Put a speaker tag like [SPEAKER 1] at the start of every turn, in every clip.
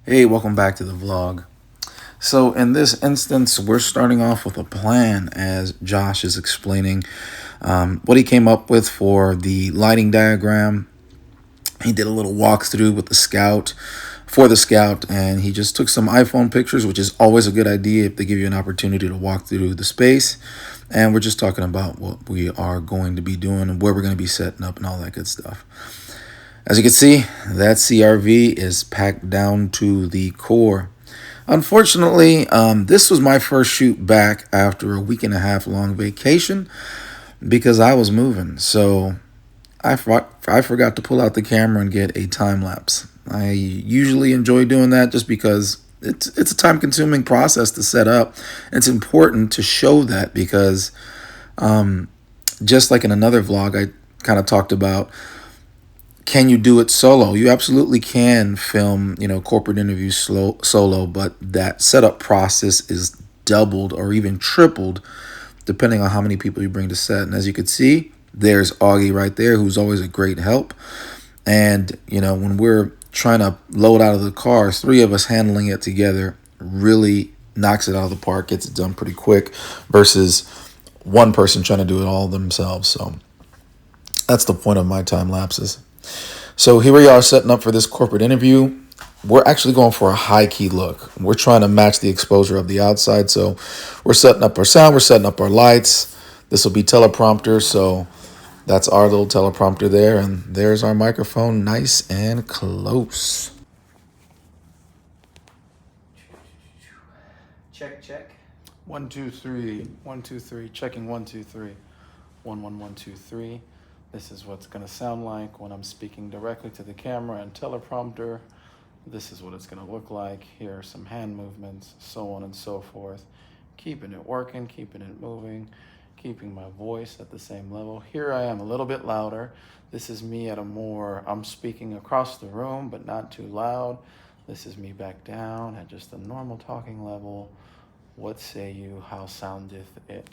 [SPEAKER 1] Hey, welcome back to the vlog. So in this instance, we're starting off with a plan as Josh is explaining what he came up with for the lighting diagram. He did a little walkthrough with the Scout, and he just took some iPhone pictures, which is always a good idea if they give you an opportunity to walk through the space. And we're just talking about what we are going to be doing and where we're going to be setting up and all that good stuff. As you can see, that CRV is packed down to the core. Unfortunately, this was my first shoot back after a week and a half long vacation because I was moving. So I forgot to pull out the camera and get a time lapse. I usually enjoy doing that just because it's a time consuming process to set up. It's important to show that because just like in another vlog, I kind of talked about, can you do it solo? You absolutely can film, corporate interviews solo, but that setup process is doubled or even tripled depending on how many people you bring to set. And as you can see, there's Augie right there, who's always a great help. And, when we're trying to load out of the cars, three of us handling it together really knocks it out of the park, gets it done pretty quick versus one person trying to do it all themselves. So that's the point of my time lapses. So here we are setting up for this corporate interview. We're actually going for a high key look. We're trying to match the exposure of the outside. So we're setting up our sound, we're setting up our lights. This will be teleprompter. So that's our little teleprompter there. And there's our microphone, nice and close.
[SPEAKER 2] Check, check.
[SPEAKER 1] 1, 2, 3. 1, 2, 3. Checking 1, 2, 3. 1, 1, 1, 2, 3. This is what's going to sound like when I'm speaking directly to the camera and teleprompter. This is what it's going to look like. Here are some hand movements, so on and so forth. Keeping it working, keeping it moving, keeping my voice at the same level. Here I am a little bit louder. This is me at I'm speaking across the room, but not too loud. This is me back down at just a normal talking level. What say you? How soundeth it?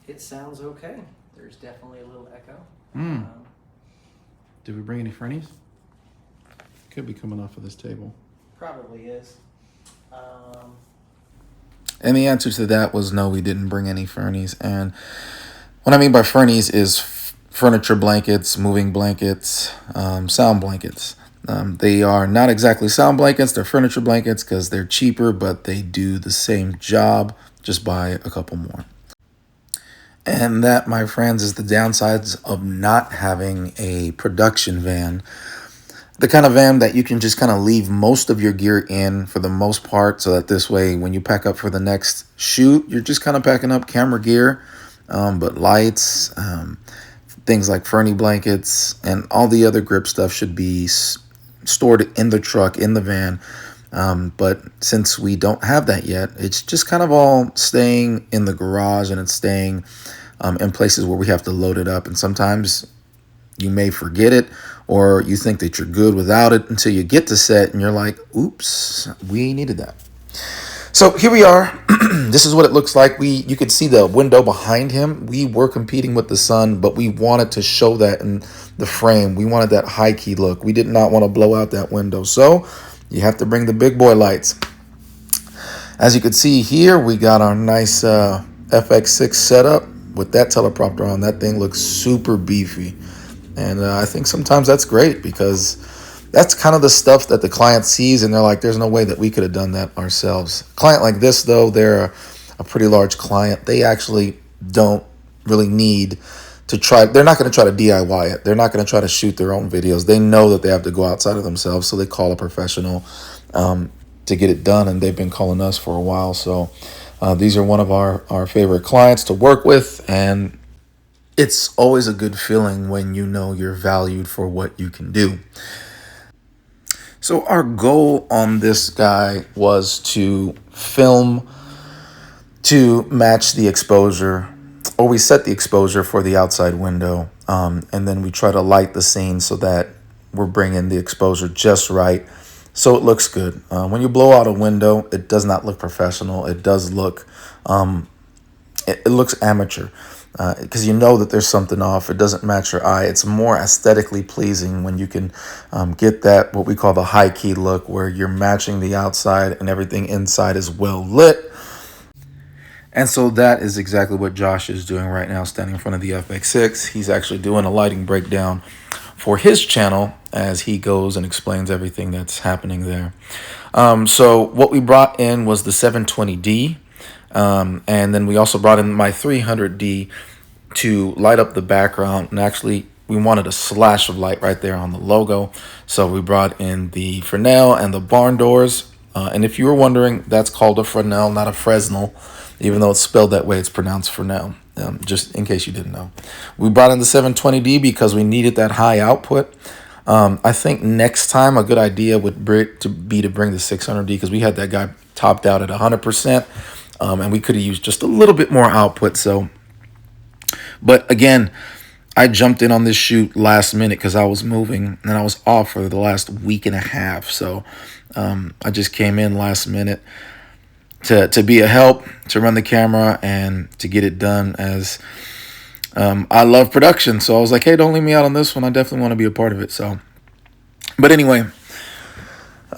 [SPEAKER 2] It sounds okay. There's definitely a little echo.
[SPEAKER 1] Did we bring any Fernies? Could be coming off of this table.
[SPEAKER 2] Probably is.
[SPEAKER 1] And the answer to that was no, we didn't bring any Fernies. And what I mean by Fernies is furniture blankets, moving blankets, sound blankets. They are not exactly sound blankets, they're furniture blankets because they're cheaper, but they do the same job. Just buy a couple more. And that, my friends, is the downsides of not having a production van. The kind of van that you can just kind of leave most of your gear in for the most part, so that this way, when you pack up for the next shoot, you're just kind of packing up camera gear, but lights, things like Fernie blankets, and all the other grip stuff should be stored in the truck, in the van. But since we don't have that yet, it's just kind of all staying in the garage, and it's staying in places where we have to load it up. And sometimes you may forget it, or you think that you're good without it until you get to set and you're like, oops, we needed that. So here we are. This is what it looks like. You could see the window behind him. We were competing with the sun, but we wanted to show that in the frame. We wanted that high key look. We did not want to blow out that window. So you have to bring the big boy lights. As you can see here, we got our nice FX6 setup with that teleprompter on. That thing looks super beefy. And I think sometimes that's great because that's kind of the stuff that the client sees and they're like, there's no way that we could have done that ourselves. Client like this, though, they're a pretty large client. They actually don't really need to try. They're not going to try to DIY it. They're not going to try to shoot their own videos. They know that they have to go outside of themselves. So they call a professional to get it done. And they've been calling us for a while. So these are one of our favorite clients to work with. And it's always a good feeling when you know you're valued for what you can do. So our goal on this guy was to film to match the exposure, or we set the exposure for the outside window, and then we try to light the scene so that we're bringing the exposure just right so it looks good. When you blow out a window, it does not look professional. It does look, it looks amateur. because you know that there's something off. It doesn't match your eye. It's more aesthetically pleasing when you can get that, what we call the high key look, where you're matching the outside and everything inside is well lit. And so that is exactly what Josh is doing right now, standing in front of the FX6. He's actually doing a lighting breakdown for his channel as he goes and explains everything that's happening there. So what we brought in was the 720D, and then we also brought in my 300D to light up the background. And actually, we wanted a slash of light right there on the logo. So we brought in the Fresnel and the barn doors. And if you were wondering, that's called a Fresnel, not a Fresnel. Even though it's spelled that way, it's pronounced Fresnel, just in case you didn't know. We brought in the 720D because we needed that high output. I think next time a good idea would be to bring the 600D, because we had that guy topped out at 100%, and we could have used just a little bit more output. So, but again, I jumped in on this shoot last minute because I was moving and I was off for the last week and a half. So I just came in last minute to be a help, to run the camera, and to get it done, as I love production. So I was like, hey, don't leave me out on this one. I definitely want to be a part of it. So, but anyway,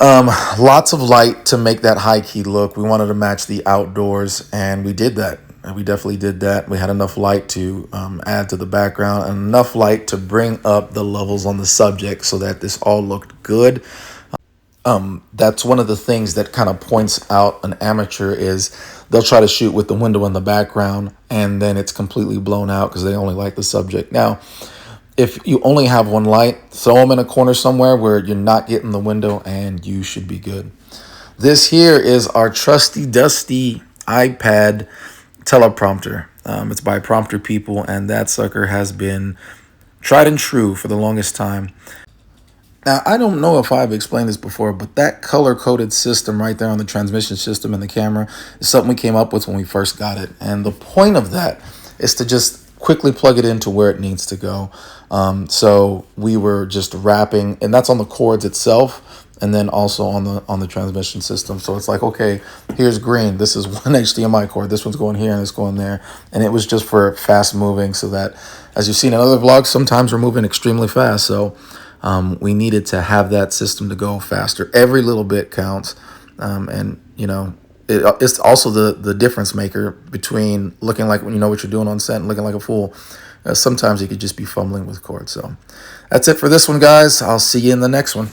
[SPEAKER 1] lots of light to make that high key look. We wanted to match the outdoors, and we did that. We definitely did that. We had enough light to add to the background, and enough light to bring up the levels on the subject so that this all looked good. That's one of the things that kind of points out an amateur, is they'll try to shoot with the window in the background and then it's completely blown out because they only light the subject. Now, if you only have one light, throw them in a corner somewhere where you're not getting the window and you should be good. This here is our trusty, dusty iPad teleprompter. It's by Prompter People, and that sucker has been tried and true for the longest time. Now, I don't know if I've explained this before, but that color-coded system right there on the transmission system and the camera is something we came up with when we first got it. And the point of that is to just quickly plug it into where it needs to go. So we were just wrapping, and that's on the cords itself, and then also on the transmission system. So it's like, okay, here's green. This is one HDMI cord. This one's going here and it's going there. And it was just for fast moving, so that, as you've seen in other vlogs, sometimes we're moving extremely fast. So we needed to have that system to go faster. Every little bit counts. And, you know, it's also the difference maker between looking like when you know what you're doing on set and looking like a fool. Sometimes you could just be fumbling with cords. So that's it for this one, guys. I'll see you in the next one.